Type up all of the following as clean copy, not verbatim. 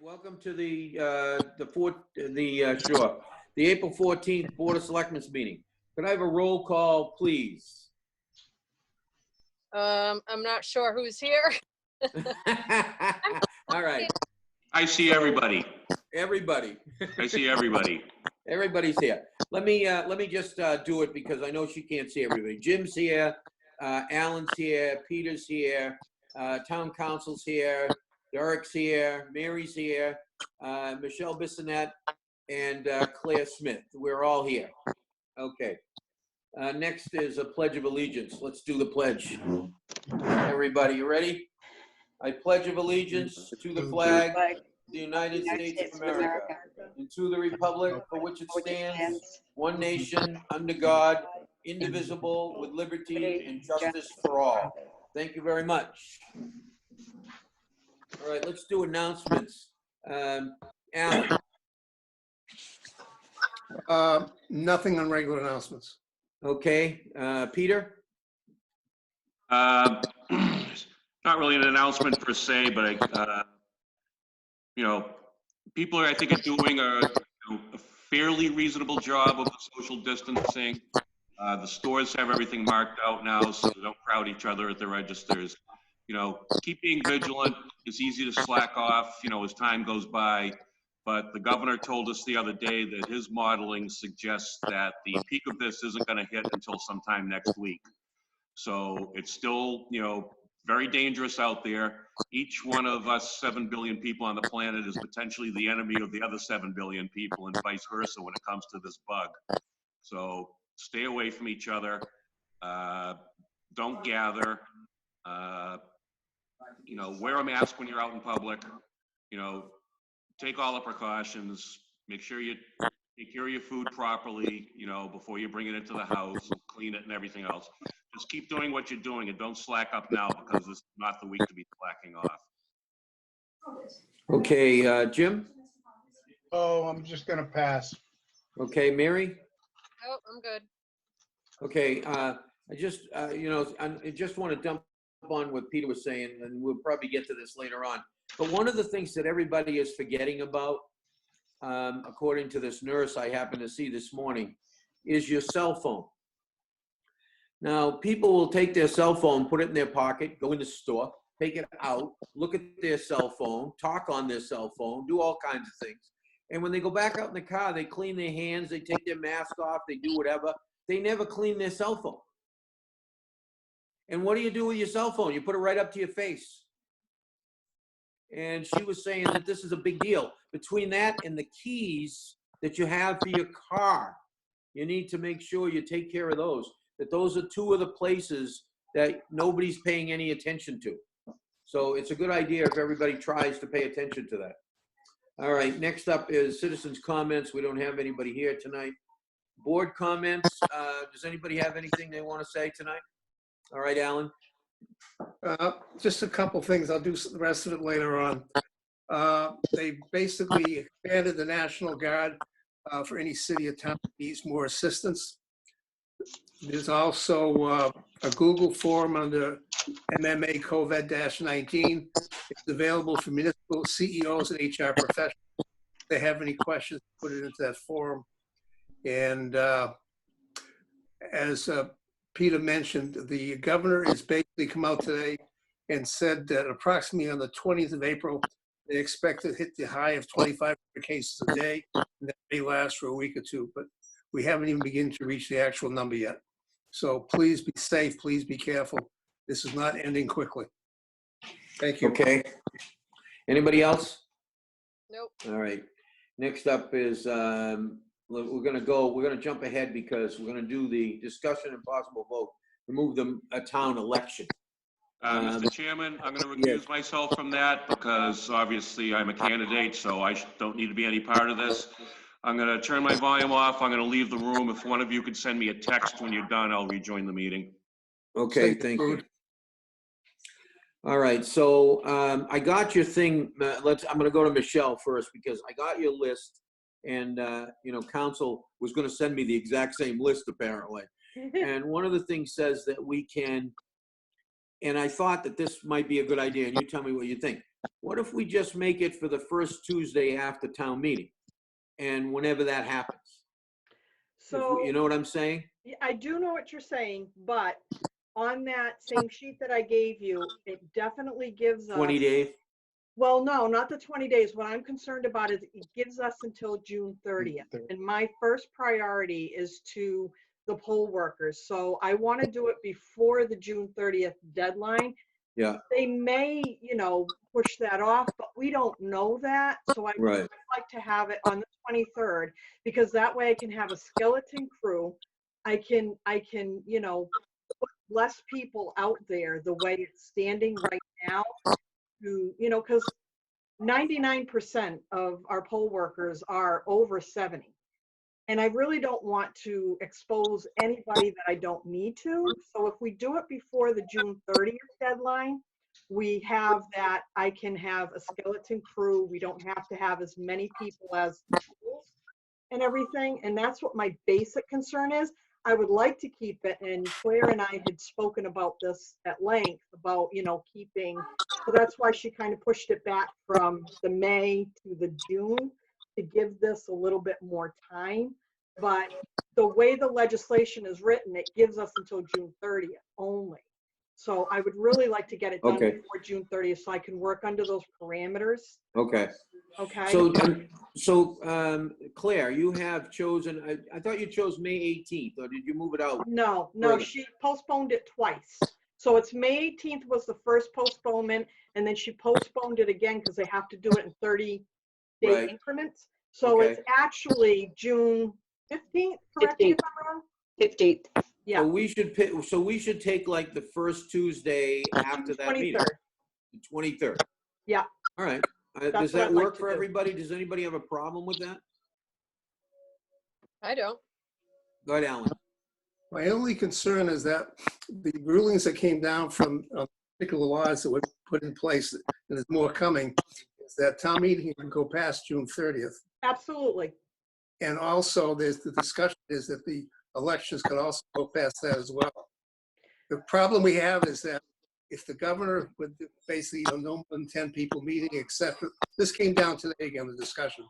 welcome to the April 14th Board of Selectmen's meeting. Could I have a roll call, please? I'm not sure who's here. All right. I see everybody. Everybody. I see everybody. Everybody's here. Let me just do it because I know she can't see everybody. Jim's here, Alan's here, Peter's here, Town Council's here, Derek's here, Mary's here, Michelle Bissonette, and Claire Smith. We're all here. Okay. Next is a Pledge of Allegiance. Let's do the pledge. Everybody, you ready? I pledge of allegiance to the flag of the United States of America and to the republic for which it stands, one nation, under God, indivisible, with liberty and justice for all. Thank you very much. All right, let's do announcements. Alan. Nothing on regular announcements. Okay, Peter? Not really an announcement per se, but people I think are doing a fairly reasonable job of the social distancing. The stores have everything marked out now, so they don't crowd each other at the registers. Keep being vigilant. It's easy to slack off, as time goes by. But the governor told us the other day that his modeling suggests that the peak of this isn't going to hit until sometime next week. So it's still, very dangerous out there. Each one of us 7 billion people on the planet is potentially the enemy of the other 7 billion people and vice versa when it comes to this bug. So stay away from each other. Don't gather. Wear a mask when you're out in public. Take all the precautions. Make sure you take care of your food properly, before you bring it into the house, and clean it and everything else. Just keep doing what you're doing and don't slack up now because this is not the week to be slacking off. Okay, Jim? Oh, I'm just gonna pass. Okay, Mary? Oh, I'm good. Okay, I just want to dump on what Peter was saying, and we'll probably get to this later on. But one of the things that everybody is forgetting about, according to this nurse I happened to see this morning, is your cell phone. Now, people will take their cell phone, put it in their pocket, go in the store, take it out, look at their cell phone, talk on their cell phone, do all kinds of things. And when they go back out in the car, they clean their hands, they take their mask off, they do whatever. They never clean their cell phone. And what do you do with your cell phone? You put it right up to your face. And she was saying that this is a big deal. Between that and the keys that you have for your car, you need to make sure you take care of those. That those are two of the places that nobody's paying any attention to. So it's a good idea if everybody tries to pay attention to that. All right, next up is citizens' comments. We don't have anybody here tonight. Board comments. Does anybody have anything they want to say tonight? All right, Alan. Just a couple things. I'll do the rest of it later on. They basically expanded the National Guard for any city or town that needs more assistance. There's also a Google form under MMA COVID-19. It's available for municipal CEOs and HR professionals. If they have any questions, put it into that forum. And as Peter mentioned, the governor has basically come out today and said that approximately on the 20th of April, they expect to hit the high of 2,500 cases a day, and that may last for a week or two, but we haven't even begun to reach the actual number yet. So please be safe, please be careful. This is not ending quickly. Thank you. Okay. Anybody else? Nope. All right. Next up is, we're going to jump ahead because we're going to do the discussion and possible vote to move a town election. Mr. Chairman, I'm going to recuse myself from that because obviously I'm a candidate, so I don't need to be any part of this. I'm going to turn my volume off. I'm going to leave the room. If one of you could send me a text when you're done, I'll rejoin the meeting. Okay, thank you. All right, so I got your thing. I'm going to go to Michelle first because I got your list, and council was going to send me the exact same list apparently. And one of the things says that we can, and I thought that this might be a good idea, and you tell me what you think. what if we just make it for the first Tuesday after town meeting? And whenever that happens, So you know what I'm saying? I do know what you're saying, but on that same sheet that I gave you, it definitely gives us. 20 days? Well, no, not the 20 days. What I'm concerned about is it gives us until June 30th. And my first priority is to the poll workers. So I want to do it before the June 30th deadline. Yeah, They may, push that off, but we don't know that. So I right. would like to have it on the 23rd, because that way I can have a skeleton crew. I can, put less people out there the way it's standing right now to, because 99% of our poll workers are over 70. And I really don't want to expose anybody that I don't need to. So if we do it before the June 30th deadline, we have that I can have a skeleton crew. We don't have to have as many people as polls and everything. And that's what my basic concern is. I would like to keep it, and Claire and I had spoken about this at length about, keeping, so that's why she kind of pushed it back from the May to the June to give this a little bit more time. But the way the legislation is written, it gives us until June 30th only. So I would really like to get it done Okay. before June 30th so I can work under those parameters. Okay. Okay. So Claire, you have chosen, I thought you chose May 18th, or did you move it out? No, further? she postponed it twice. So it's May 18th was the first postponement, and then she postponed it again because they have to do it in 30-day Right. increments. So Okay. it's actually June 15th, correct me if I'm wrong? 15th. Yeah. So we should take like the first Tuesday after that meeting, 23rd. the 23rd. Yeah. All right. That's Does what that I'd like work to for do. everybody? Does anybody have a problem with that? I don't. Go ahead, Alan. My only concern is that the rulings that came down from particular laws that were put in place, and there's more coming, is that town meeting can go past June 30th. Absolutely. And also, there's the discussion is that the elections could also go past that as well. The problem we have is that if the governor would basically, no more than 10 people meeting, except this came down today again, the discussion.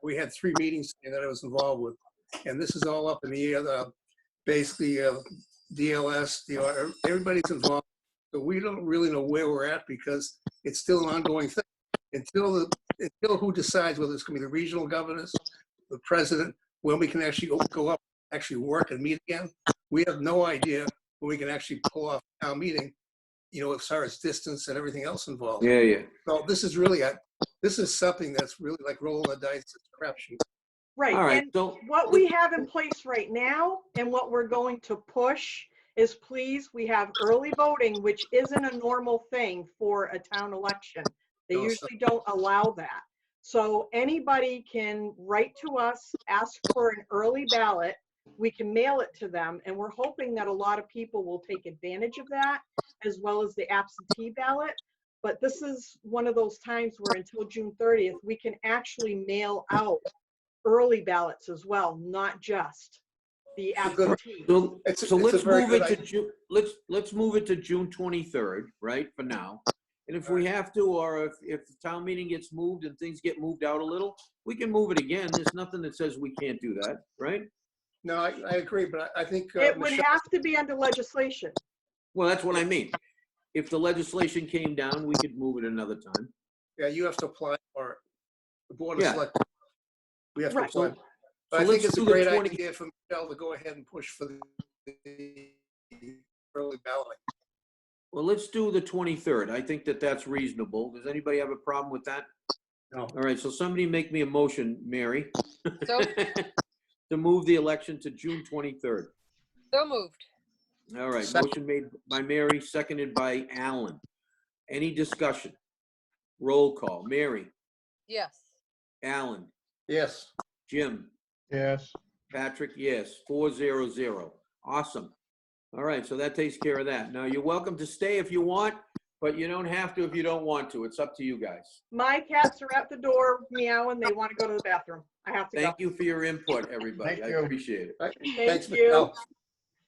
We had 3 meetings that I was involved with, and this is all up in the air. Basically, DLS, everybody's involved. So we don't really know where we're at because it's still an ongoing thing. Until who decides whether it's going to be the regional governors, the president, when we can actually go up, actually work and meet again. We have no idea when we can actually pull off a town meeting, as far as distance and everything else involved. Yeah. So this is really, this is something that's really like rolling the dice. It's a crapshoot. Right. All right. And So what we have in place right now and what we're going to push is, please, we have early voting, which isn't a normal thing for a town election. They No, usually don't allow that. So anybody can write to us, ask for an early ballot. We can mail it to them, and we're hoping that a lot of people will take advantage of that, as well as the absentee ballot. But this is one of those times where until June 30th, we can actually mail out early ballots as well, not just the absentee. So It's let's a very move it good to June. Let's move it to June 23rd, right? For now. And if we have to, or if the town meeting gets moved and things get moved out a little, we can move it again. There's nothing that says we can't do that, right? No, I agree, but I think It would Michelle, have to be under legislation. Well, that's what I mean. If the legislation came down, we could move it another time. yeah, you have to apply for it. The board of Yeah. selectmen. We have to Right. apply. So But I think let's it's a do the great 20 idea for Michelle to go ahead and push for the early ballot. Well, let's do the 23rd. I think that that's reasonable. Does anybody have a problem with that? No. All right, so somebody make me a motion, Mary, So, to move the election to June 23rd. so moved. All right, Second. motion made by Mary, seconded by Alan. Any discussion? Roll call. Mary, Yes. Alan, Yes. Jim, Yes. Patrick, yes, 400. Awesome. All right, so that takes care of that. Now, you're welcome to stay if you want, but you don't have to if you don't want to. It's up to you guys. My cats are at the door meowing. They want to go to the bathroom. I have to go. Thank you for your input, everybody. Thank I you. appreciate it. Thanks, you. Michelle.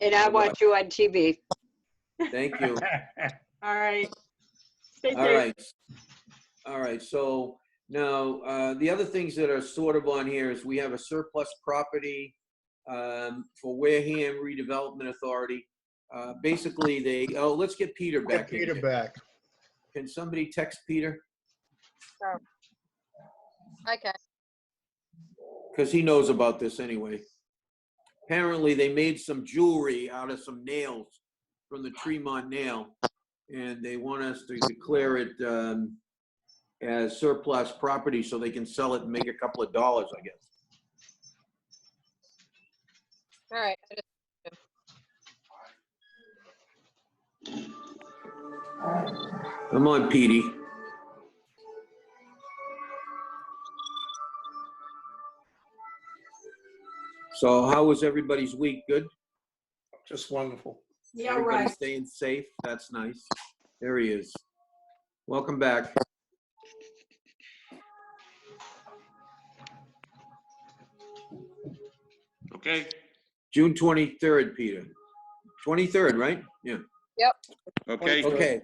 And I want you on TV. Thank you. All right. Stay All safe. right. All right, so now, the other things that are sort of on here is we have a surplus property for Wareham Redevelopment Authority. Basically, let's get Peter Get back in Peter here. back. Can somebody text Peter? Okay. Because he knows about this anyway. Apparently, they made some jewelry out of some nails from the Tremont nail, and they want us to declare it as surplus property so they can sell it and make a couple of dollars, I guess. All right. Come on, Petey. So how was everybody's week? Good? Just wonderful. Yeah, Everybody right. staying safe? That's nice. There he is. Welcome back. Okay, June 23rd, Peter. 23rd, right? Yeah. okay. Okay.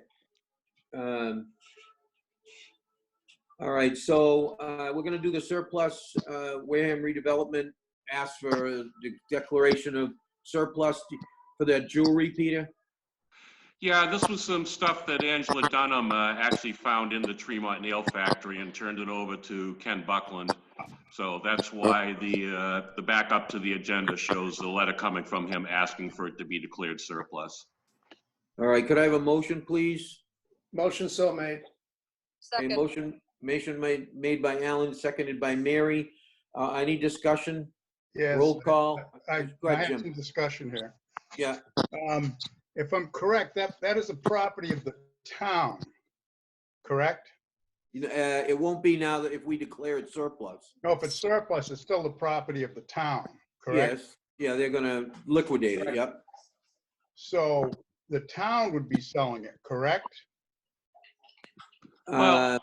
All right, so we're gonna do the surplus, Wareham redevelopment, ask for the declaration of surplus for that jewelry, Peter? Yeah, this was some stuff that Angela Dunham actually found in the Tremont Nail Factory and turned it over to Ken Buckland. So that's why the backup to the agenda shows the letter coming from him asking for it to be declared surplus. All right, could I have a motion, please? Motion so made. A Second. motion made by Alan, seconded by Mary. Any discussion? Yes. Roll call. I Go I ahead, have Jim. some discussion here. Yeah, If I'm correct, that is a property of the town, correct? it won't be now that if we declare it surplus. No, if it's surplus, it's still the property of the town, correct? Yes, yeah, they're gonna liquidate it, yep. So the town would be selling it, correct? Well- Uh,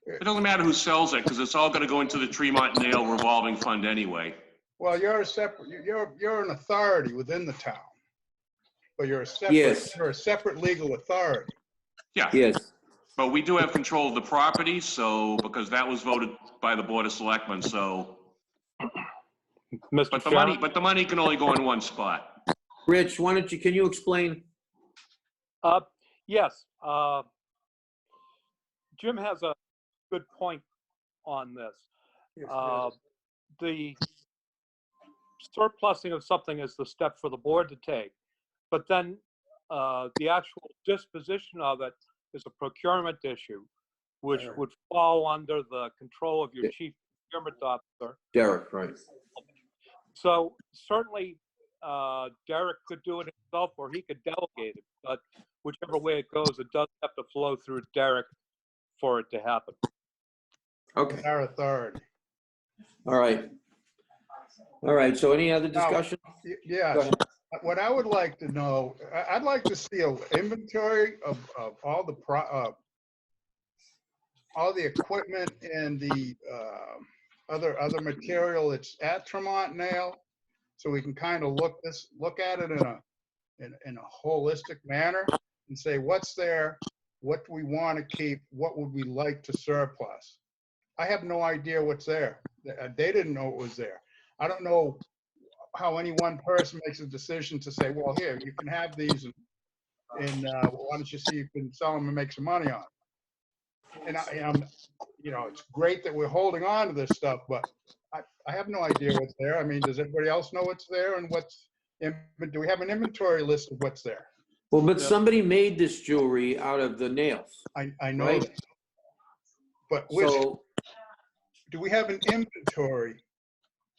It doesn't matter who sells it because it's all going to go into the Tremont Nail revolving fund anyway. Well, you're an authority within the town. But Yes. you're a separate legal authority. Yeah, Yes, but we do have control of the property, so, because that was voted by the Board of Selectmen, so. Mr. But Chairman, the money can only go in one spot. Rich, can you explain? yes, Jim has a good point on this. The surplusing of something is the step for the board to take, but then the actual disposition of it is a procurement issue, which Sure. would fall under the control of your Yeah. chief procurement officer. Derek, right. So certainly, Derek could do it himself, or he could delegate it, but whichever way it goes, it does have to flow through Derek for it to happen. Okay, Our authority. all right. All right, so any other discussion? Go Yes. ahead. What I would like to know, I'd like to see an inventory of all the all the equipment and the other material that's at Tremont Nail, so we can kind of look at it in a holistic manner and say what's there, what do we want to keep, what would we like to surplus. I have no idea what's there. They didn't know it was there. I don't know how any one person makes a decision to say, well, here, you can have these and why don't you see if you can sell them and make some money on it. And I'm, it's great that we're holding on to this stuff, but I have no idea what's there. I mean, does everybody else know what's there and do we have an inventory list of what's there? Well, but somebody made this jewelry out of the nails. I know Right. that. But So, do we have an inventory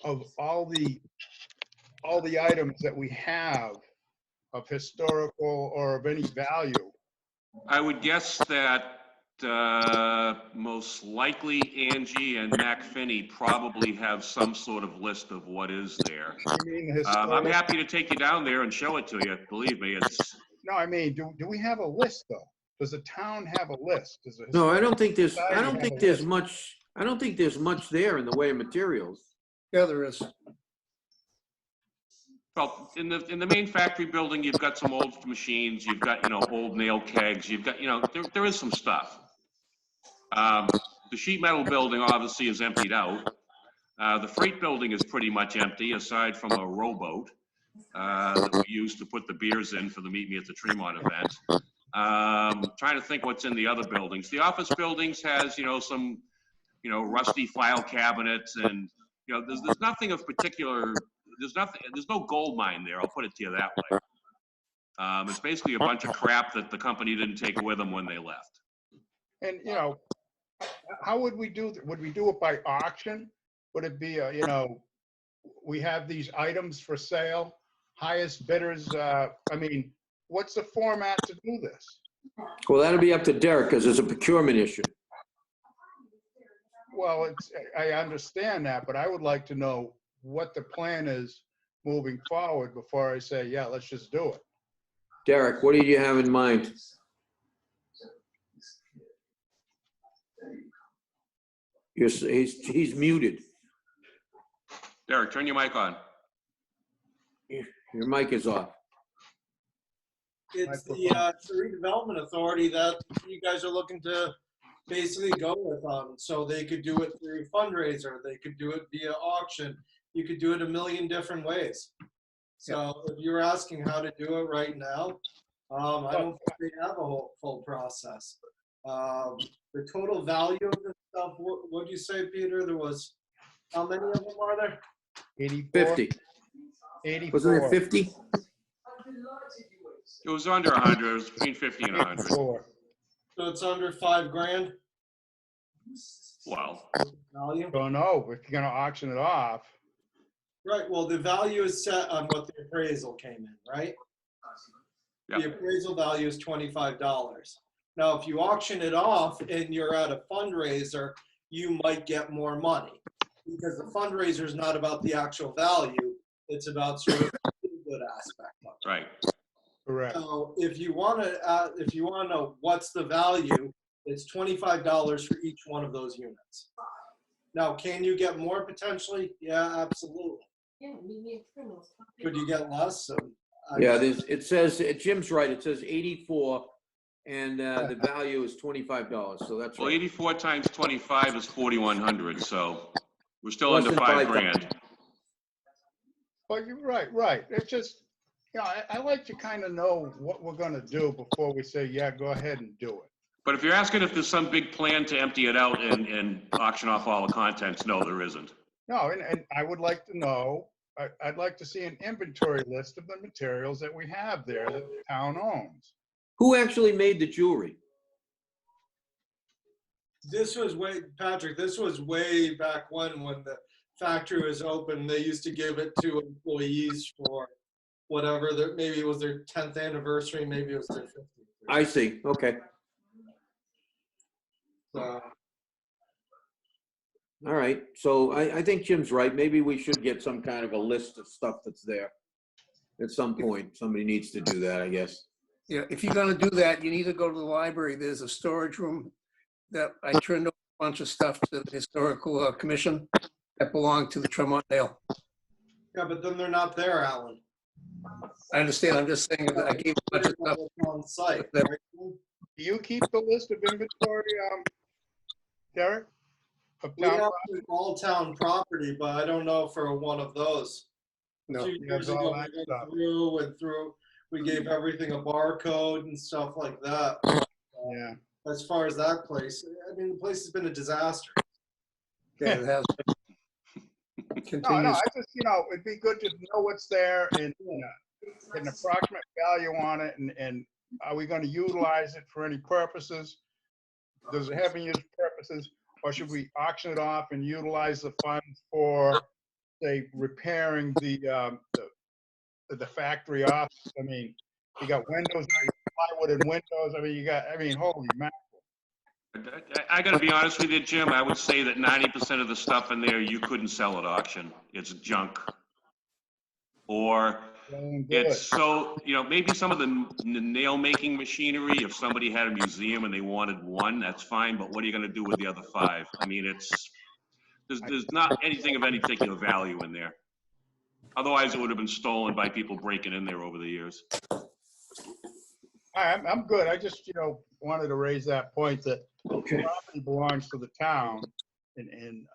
of all the items that we have of historical or of any value? I would guess that most likely Angie and Mac Finney probably have some sort of list of what is there. You mean I'm happy to take you down there and show it to you. Believe me, it's, No, I mean, do we have a list though? Does the town have a list? no, I don't think there's Society much, I don't think there's much there in the way of materials. Yeah, there is. well, in the main factory building, you've got some old machines, you've got, old nail kegs, you've got, there is some stuff. The sheet metal building obviously is emptied out. The freight building is pretty much empty, aside from a rowboat that we used to put the beers in for the Meet Me at the Tremont event. Trying to think what's in the other buildings. The office buildings has, some, rusty file cabinets, and, there's nothing of particular, there's no gold mine there, I'll put it to you that way. It's basically a bunch of crap that the company didn't take with them when they left. And, how would we do, would we do it by auction? Would it be, we have these items for sale, highest bidders, what's the format to do this? Well, that'll be up to Derek because it's a procurement issue. Well, I understand that, but I would like to know what the plan is moving forward before I say, yeah, let's just do it. Derek, what did you have in mind? He's muted. Derek, turn your mic on. Your mic is off. It's the redevelopment authority that you guys are looking to basically go with on. So they could do it through fundraiser. They could do it via auction. You could do it a million different ways. So if you're asking how to do it right now, I don't think they have a whole full process. The total value of this stuff, what did you say, Peter? There was, how many of them are there? 84? 50. 84. Wasn't it 50? It was under 100, it was between 50 and 100. 84. So it's under $5,000 Wow. value. Don't know, if you're gonna auction it off. Right, well, the value is set on what the appraisal came in, right? Yep. The appraisal value is $25. Now, if you auction it off and you're at a fundraiser, you might get more money because the fundraiser is not about the actual value. It's about sort of the good aspect of it. Right. Correct. So if you want to know what's the value, it's $25 for each one of those units. Now, can you get more potentially? Yeah, absolutely. Could you get less? Yeah, it says, Jim's right, it says 84, and the value is $25, so that's Well, right. 84 times 25 is 4,100, so we're still Less under than $5,000. Well, you're right. It's just, I like to kind of know what we're gonna do before we say, yeah, go ahead and do it. But if you're asking if there's some big plan to empty it out and auction off all the contents, no, there isn't. No, and I would like to know, I'd like to see an inventory list of the materials that we have there that the town owns. Who actually made the jewelry? This was Patrick, this was way back when the factory was open. They used to give it to employees for whatever, maybe it was their 10th anniversary, maybe it was their 50th. I see, okay. So, All right, so I think Jim's right. Maybe we should get some kind of a list of stuff that's there. At some point, somebody needs to do that, I guess. Yeah, if you're gonna do that, you need to go to the library. There's a storage room that I turned over a bunch of stuff to the historical commission that belonged to the Tremont Nail. yeah, but then they're not there, Alan. I understand, I'm just saying that I gave a bunch of stuff. On site. that- Right? Do you keep the list of inventory, Derek? Of We town have property? all town property, but I don't know for one of those. No, 2 years that's all ago, that we stuff. went through, we gave everything a barcode and stuff like that. Yeah. As far as that place, I mean, the place has been a disaster. yeah, it has. No, Continues. I just, it'd be good to know what's there and get an approximate value on it, and are we gonna utilize it for any purposes? Does it have any purposes, or should we auction it off and utilize the funds for, say, repairing the factory office? I mean, you got windows, plywood and windows, holy mackerel. I gotta be honest with you, Jim, I would say that 90% of the stuff in there, you couldn't sell at auction. It's junk. Or it's so, maybe some of the nail making machinery, if somebody had a museum and they wanted one, that's fine, but what are you gonna do with the other 5? I mean, there's not anything of any particular value in there. Otherwise, it would have been stolen by people breaking in there over the years. I'm good. I just, wanted to raise that point that Okay. property belongs to the town. And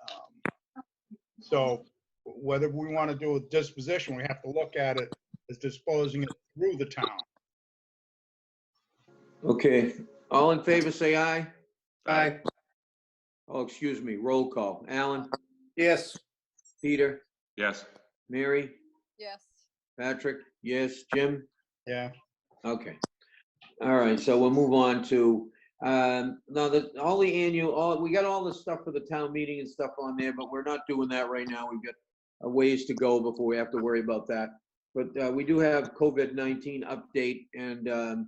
so whether we want to do a disposition, we have to look at it as disposing it through the town. Okay, all in favor, say aye. Aye. Oh, excuse me, roll call. Alan, Yes. Peter, Yes. Mary, Yes. Patrick, yes, Jim? Yeah. Okay. All right, so we'll move on to, now all the annual, we got all the stuff for the town meeting and stuff on there, but we're not doing that right now. We've got a ways to go before we have to worry about that. But we do have COVID-19 update, and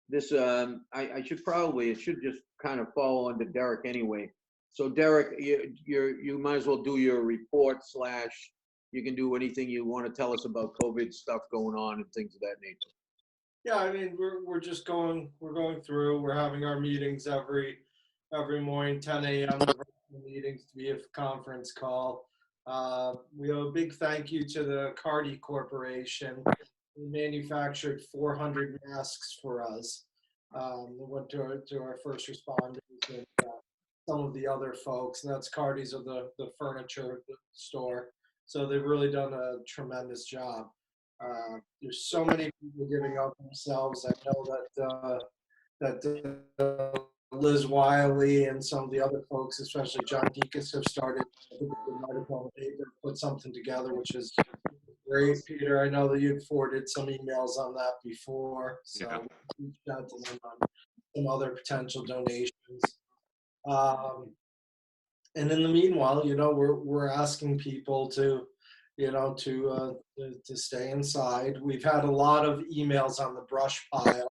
this, I should probably, it should just kind of fall under Derek anyway. So Derek, you might as well do your report / you can do anything you want to tell us about COVID stuff going on and things of that nature. Yeah, I mean, we're just we're going through, we're having our meetings every morning, 10 a.m. The meetings to be a conference call. We owe a big thank you to the Cardi Corporation. They manufactured 400 masks for us. We went to our first responders and some of the other folks, and that's Cardi's of the furniture store. So they've really done a tremendous job. There's so many people giving up themselves. I know that Liz Wiley and some of the other folks, especially John Deacon, have started. I think they might have put something together, which is great. Peter, I know that you'd forwarded some emails on that before, so Yeah. we reached out to them on some other potential donations. And in the meanwhile, we're asking people to stay inside. We've had a lot of emails on the brush pile.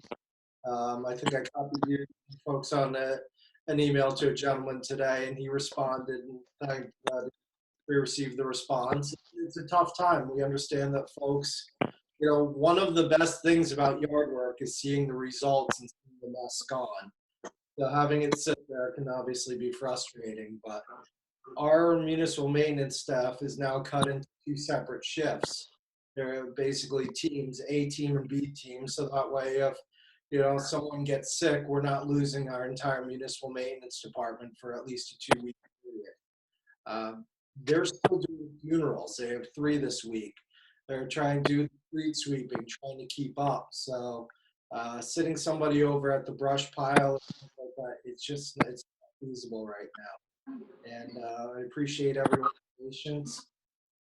I think I copied you folks on an email to a gentleman today, and he responded and thanked that we received the response. It's a tough time. We understand that folks, one of the best things about yard work is seeing the results and seeing the mess gone. So having it sit there can obviously be frustrating, but our municipal maintenance staff is now cut into 2 separate shifts. They're basically teams, A team and B team, so that way if someone gets sick, we're not losing our entire municipal maintenance department for at least a 2-week period. They're still doing funerals. They have 3 this week. They're trying to do street sweeping, trying to keep up. So sitting somebody over at the brush pile, it's not feasible right now. And I appreciate everyone's patience.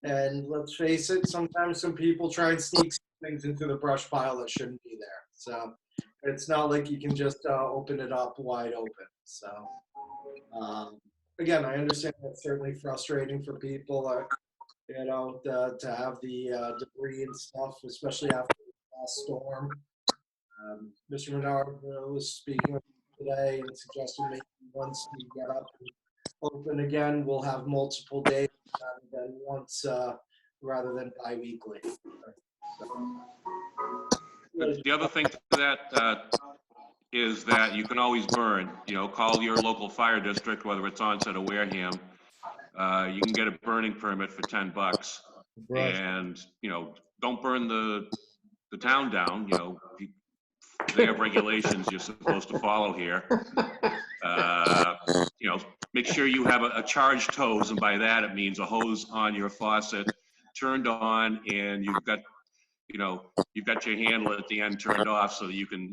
And let's face it, sometimes some people try and sneak things into the brush pile that shouldn't be there. So it's not like you can just open it up wide open. So again, I understand that's certainly frustrating for people, to have the debris and stuff, especially after the last storm. Mr. Menard was speaking with me today and suggested maybe once we get up and open again, we'll have multiple days rather than bi-weekly. But the other thing to that is that you can always burn. Call your local fire district, whether it's Onset or Wareham. You can get a burning permit for $10, Right. and don't burn the town down. They have regulations you're supposed to follow here. Make sure you have a charged hose, and by that it means a hose on your faucet turned on, and you've got your handle at the end turned off so that you can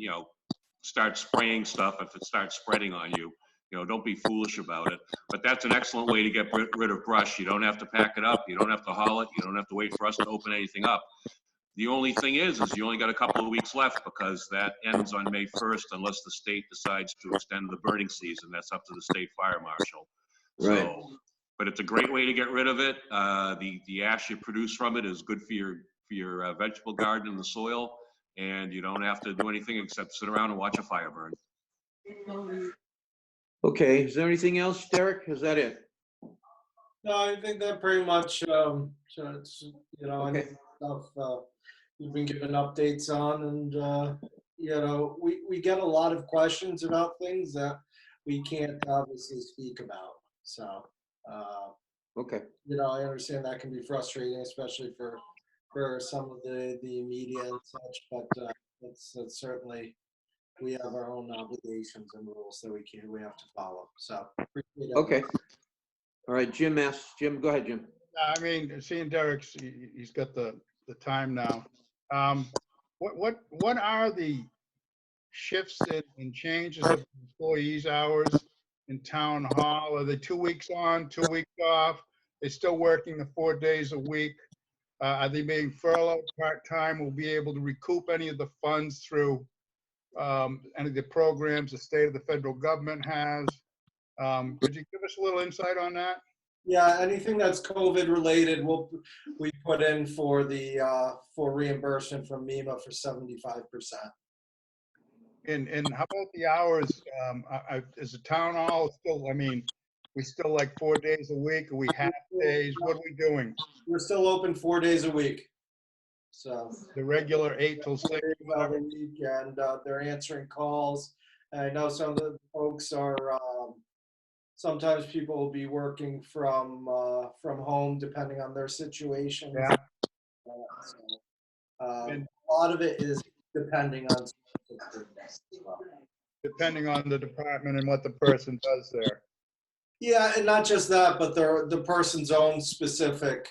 start spraying stuff if it starts spreading on you. Don't be foolish about it. But that's an excellent way to get rid of brush. You don't have to pack it up. You don't have to haul it. You don't have to wait for us to open anything up. The only thing is you only got a couple of weeks left, because that ends on May 1st unless the state decides to extend the burning season. That's up to the state fire marshal. Right. So, but it's a great way to get rid of it. The ash you produce from it is good for your vegetable garden and the soil, and you don't have to do anything except sit around and watch a fire burn. Okay, is there anything else, Derek? Is that it? No, I think that pretty much, it's, Okay. stuff you've been given updates on, and we get a lot of questions about things that we can't obviously speak about. So, Okay. I understand that can be frustrating, especially for some of the media and such, but that's certainly we have our own obligations and rules that we have to follow. So. appreciate it. Okay. All right, Jim, go ahead, Jim. I mean, seeing Derek's, he's got the time now. What are the shifts and changes of employees' hours in town hall? Are they 2 weeks on, 2 weeks off? They're still working the 4 days a week? Are they being furloughed part-time? Will be able to recoup any of the funds through any of the programs the state or the federal government has? Could you give us a little insight on that? Yeah, anything that's COVID related, we put in for for reimbursement from MEMA for 75%. And how about the hours? Is the town hall still, I mean, we still like 4 days a week? Are we half days? What are we doing? We're still open 4 days a week. So. The regular 8 till 6, whatever? Week, and they're answering calls. And I know some of the folks are, sometimes people will be working from home depending on their situation. Yeah. A lot of it is depending on. Depending on the department and what the person does there. Yeah, and not just that, but the person's own specific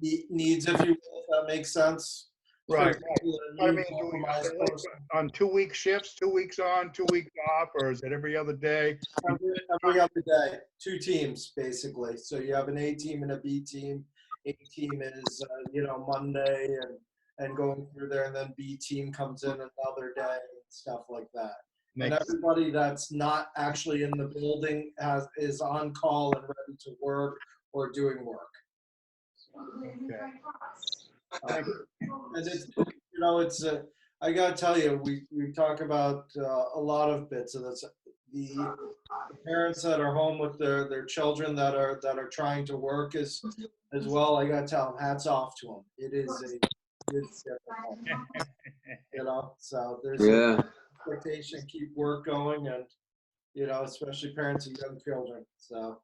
needs, if you will, if that makes sense. Right. I I mean, on 2 week shifts, 2 weeks on, 2 weeks off, or is it every other day? Every other day, 2 teams basically. So you have an A team and a B team. A team is Monday and going through there, and then B team comes in another day and stuff like that. And everybody that's not actually in the building is on call and ready to work or doing work. Okay. And it's I gotta tell you, we talk about a lot of bits of this. The parents that are home with their children that are trying to work as well. I gotta tell them, hats off to them. It's difficult, So there's an expectation, keep work going, and especially parents of young children. So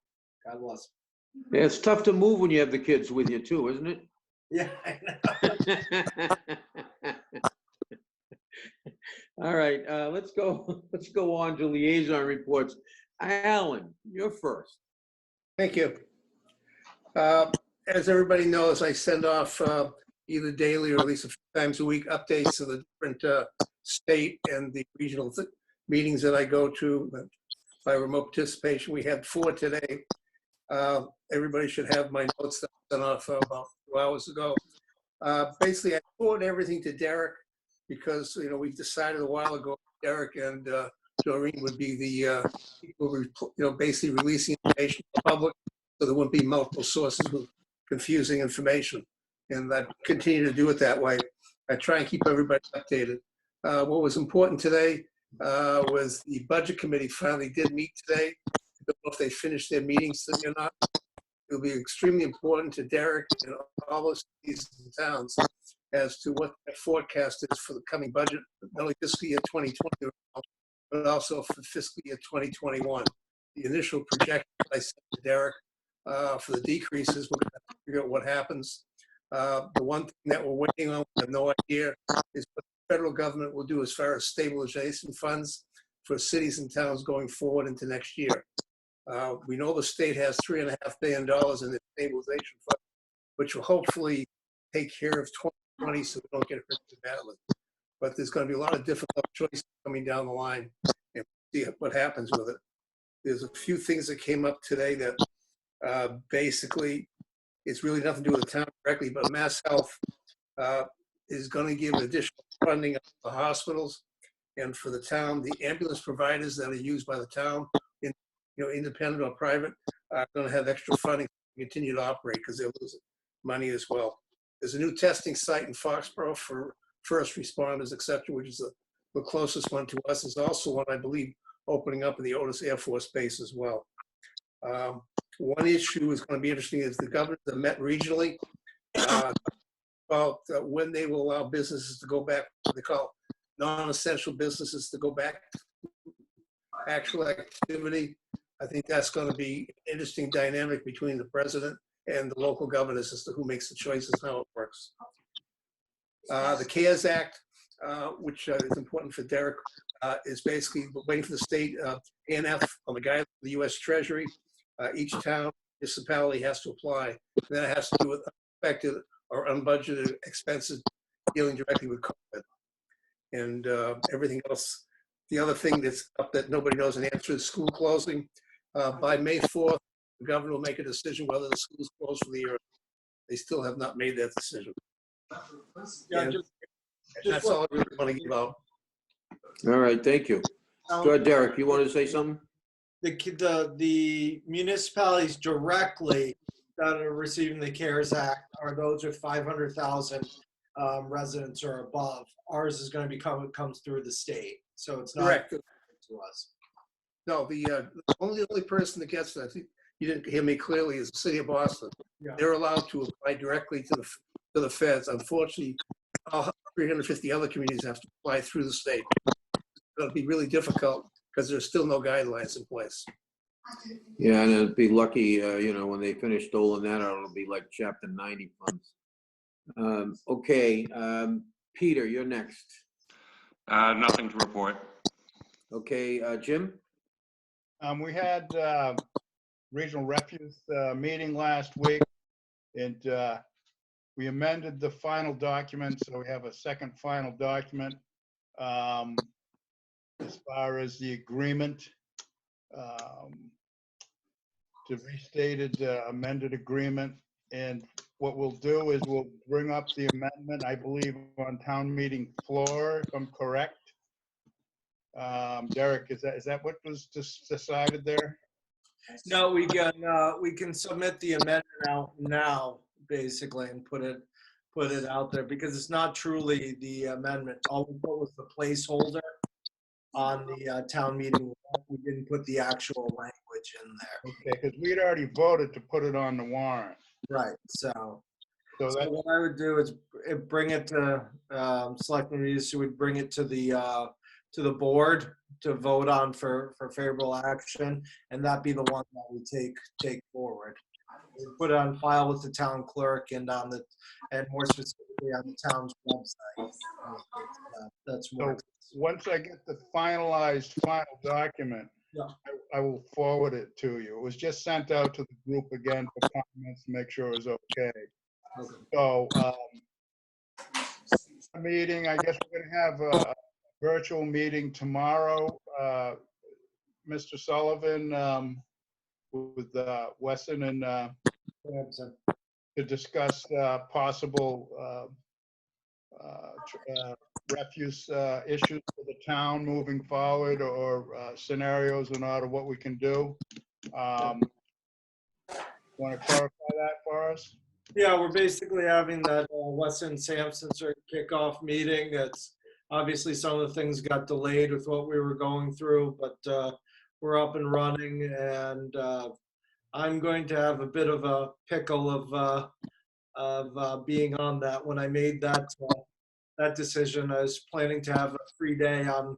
God bless. Yeah, it's tough to move when you have the kids with you too, isn't it? Yeah, I know. All right, let's go on to liaison reports. Alan, you're first. Thank you. As everybody knows, I send off either daily or at least a few times a week updates to the different state and the regional meetings that I go to by remote participation. We had 4 today. Everybody should have my notes that I sent off about 2 hours ago. Basically, I forwarded everything to Derek because we decided a while ago Derek and Doreen would be the people basically releasing information to the public, so there wouldn't be multiple sources with confusing information. And I continue to do it that way. I try and keep everybody updated. What was important today was the budget committee finally did meet today. I don't know if they finished their meetings today or not. It'll be extremely important to Derek and all those cities and towns as to what their forecast is for the coming budget, not only fiscal year 2020, but also for fiscal year 2021. The initial projection I sent to Derek for the decreases, we're going to have to figure out what happens. The one thing that we're waiting on, we have no idea, is what the federal government will do as far as stabilization funds for cities and towns going forward into next year. We know the state has $3.5 billion in the stabilization fund, which will hopefully take care of 2020 so we don't get hurt too badly. But there's going to be a lot of difficult choices coming down the line, and see what happens with it. There's a few things that came up today that basically it's really nothing to do with the town directly, but Mass Health is going to give additional funding to the hospitals and for the town. The ambulance providers that are used by the town, independent or private, are going to have extra funding to continue to operate because they're losing money as well. There's a new testing site in Foxborough for first responders, et cetera, which is the closest one to us. There's also one, I believe, opening up in the Otis Air Force Base as well. One issue is going to be interesting is the governors that met regionally about when they will allow businesses to go back, what they call non-essential businesses to go back to actual activity. I think that's going to be an interesting dynamic between the president and the local governors as to who makes the choices and how it works. The CARES Act, which is important for Derek, is basically waiting for the state ANF on the guide of the U.S. Treasury. Each town, municipality has to apply. Then it has to do with unexpected or unbudgeted expenses dealing directly with COVID. And everything else. The other thing that's up that nobody knows an answer is school closing. By May 4th, the governor will make a decision whether the school's closed for the year. They still have not made that decision. Yeah, And just that's all I really want to give out. All right, thank you. Go ahead, Derek, you wanted to say something? The municipalities directly that are receiving the CARES Act are those with 500,000 residents or above. Ours is going to comes through the state, so it's not Correct. to us. No, the only person that gets that, I think you didn't hear me clearly, is the city of Boston. Yeah. They're allowed to apply directly to the feds. Unfortunately, all 350 other communities have to apply through the state. It'll be really difficult because there's still no guidelines in place. Yeah, and it'd be lucky, when they finish doling that out, it'll be like Chapter 90 funds. Okay, Peter, you're next. Nothing to report. Okay, Jim? We had regional refuse meeting last week, and we amended the final document, so we have a second final document as far as the agreement. The restated amended agreement, and what we'll do is we'll bring up the amendment, I believe, on town meeting floor, if I'm correct. Derek, is that what was just decided there? No, we can submit the amendment out now, basically, and put it out there because it's not truly the amendment. All we put was the placeholder on the town meeting. We didn't put the actual language in there. Okay, because we'd already voted to put it on the warrant. Right. So So that, what I would do is bring it to Selectmen meetings. So we'd bring it to the board to vote on for favorable action, and that be the one that we take forward. We put it on file with the town clerk and more specifically on the town's website. That's more. once I get the finalized final document, Yeah. I will forward it to you. It was just sent out to the group again for comments to make sure it was okay. So, meeting, I guess we're gonna have a virtual meeting tomorrow. Mr. Sullivan, with Wesson and to discuss possible refuse issues for the town moving forward, or scenarios in order what we can do. Want to clarify that for us? Yeah, we're basically having that Weston Sampson sort of kickoff meeting. It's obviously some of the things got delayed with what we were going through, but we're up and running, and I'm going to have a bit of a pickle of being on that. When I made that decision, I was planning to have a free day on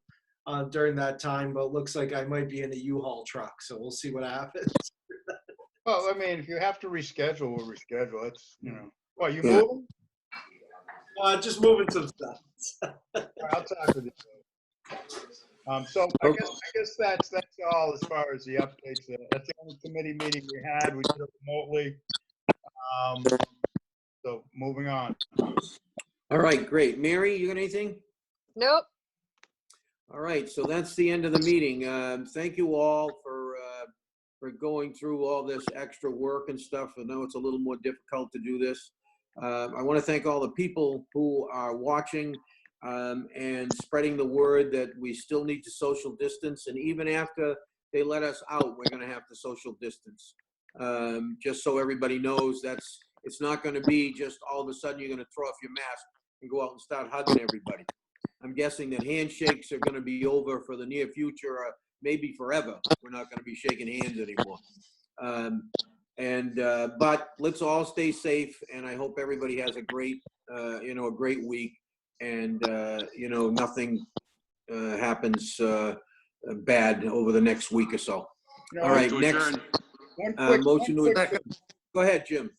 during that time, but it looks like I might be in a U-Haul truck, so we'll see what happens. Well, I mean, if you have to reschedule, we'll reschedule. It's, What, you Yeah. moving? Just moving some stuff. I'll talk with you. So I guess that's all as far as the updates. That's the only committee meeting we had. We did it remotely. So moving on. All right, great. Mary, you got anything? Nope. All right, so that's the end of the meeting. Thank you all for going through all this extra work and stuff. I know it's a little more difficult to do this. I want to thank all the people who are watching and spreading the word that we still need to social distance. And even after they let us out, we're going to have to social distance. Just so everybody knows, it's not going to be just all of a sudden you're going to throw off your mask and go out and start hugging everybody. I'm guessing that handshakes are going to be over for the near future, or maybe forever. We're not going to be shaking hands anymore. But let's all stay safe, and I hope everybody has a great week, and nothing happens bad over the next week or so. All right, To next adjourn. motion to adjourn. Go ahead, Jim.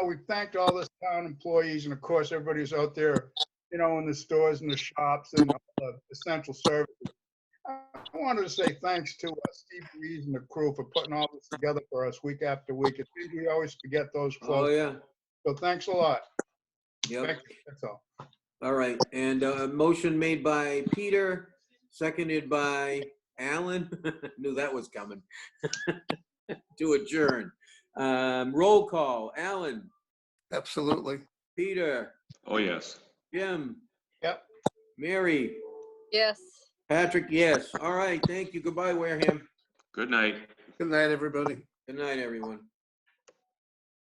We thanked all the town employees and of course everybody who's out there in the stores and the shops and all the essential services. I wanted to say thanks to Steve Reed and the crew for putting all this together for us week after week. It seems we always forget those Oh, close. yeah. So thanks a lot. Yep. Thank you. That's all. All right. And motion made by Peter, seconded by Alan. Knew that was coming. To adjourn. Roll call. Alan, Absolutely. Peter, Oh, yes. Jim, Yep. Mary, Yes. Patrick, yes. All right. Thank you. Goodbye, Wareham. Good night. Good night, everybody. Good night, everyone.